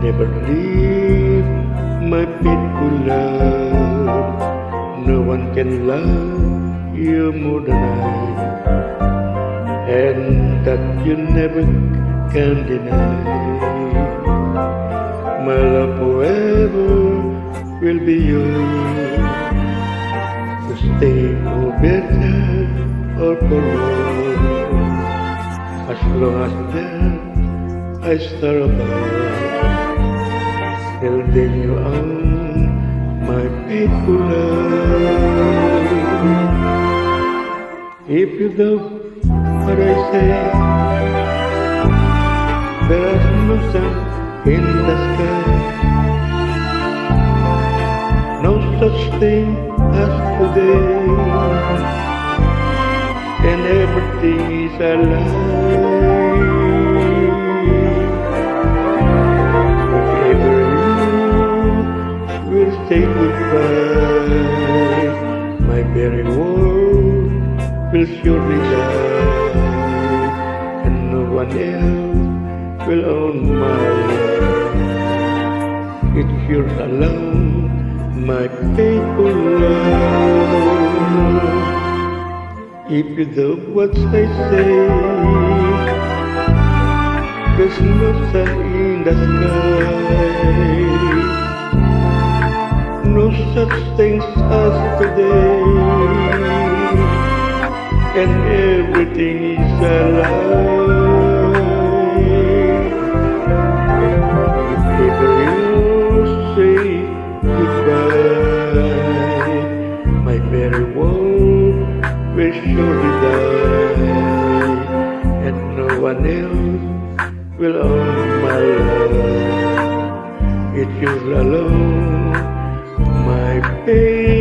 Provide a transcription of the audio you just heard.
never leave my faithful love. No one can love you more than I, and that you never can deny. My love forever will be yours, to stay for better or for worse, as long as there I star above. Till then you are my faithful love. If you doubt what I say, there's no sun in the sky, no such thing as today, and everything is a lie. Whenever you will say goodbye, my very world will surely die, and no one else will own my love. It's yours alone, my faithful love. If you do what I say, there's no sun in the sky, no such things as today, and everything is a lie. If you say goodbye, my very world will surely die, and no one else will own my love. It's you alone, my baby.